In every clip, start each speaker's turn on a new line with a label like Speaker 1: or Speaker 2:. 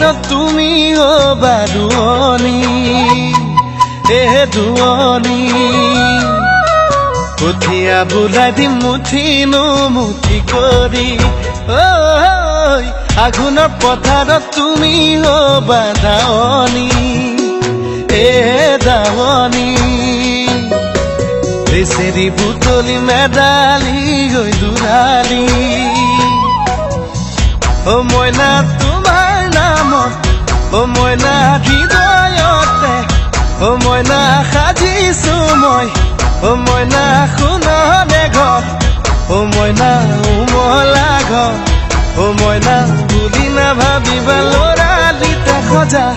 Speaker 1: পথাৰত তুমি বাৰুৱনী দুৱনী কঠীয়া বোলাই দিম মুঠিনো মুঠি কৰি আঘোণৰ পথাৰত তুমি দাৱনী দাৱনী বেচেৰি বুটলি মেডালি গৈ দূৰালি মইনা তোমাৰ নামত মইনা হৃদয়তে মইনা সাজিছো মই মইনা সোণৰে ঘৰ মইনা উমলা ঘৰ মইনা বুলি নাভাবিবা ল'ৰালিটা সজা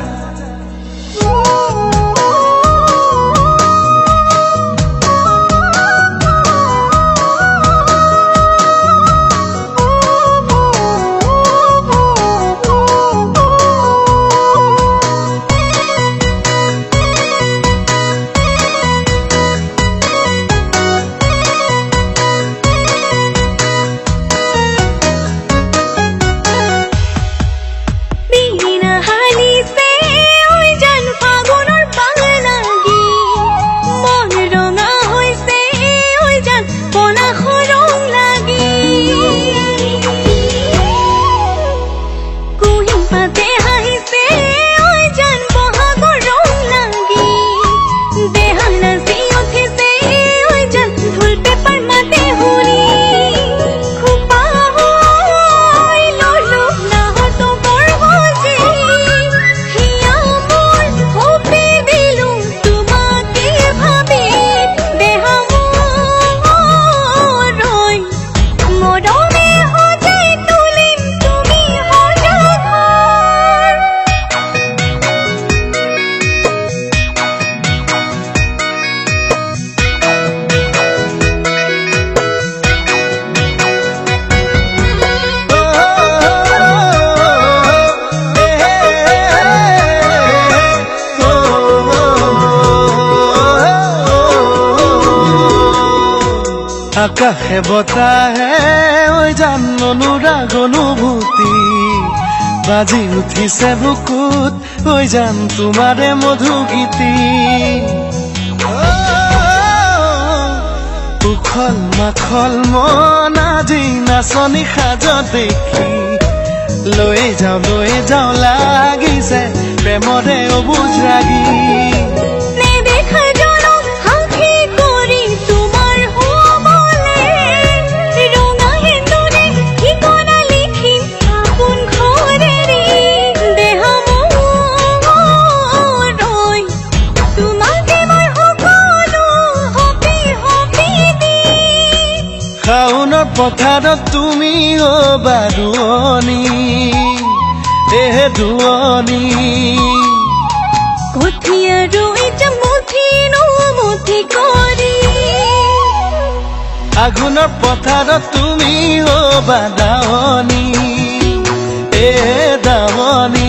Speaker 1: আকাশে বতাহে জান অনুৰাগ অনুভূতি বাজি উঠিছে বুকুত জান তোমাৰে মধু গীতি উখল মাখল মন আজি নাচনি সাজ দেখি লৈ যাওঁ লাগিছে প্ৰেমৰে অবুজ ৰাগি শাওনৰ পথাৰত তুমি বাৰুৱনী দুৱনী
Speaker 2: কঠীয়া ৰুই যাম মুঠিনো মুঠি কৰি
Speaker 1: আঘোণৰ পথাৰত তুমি দাৱনী দাৱনী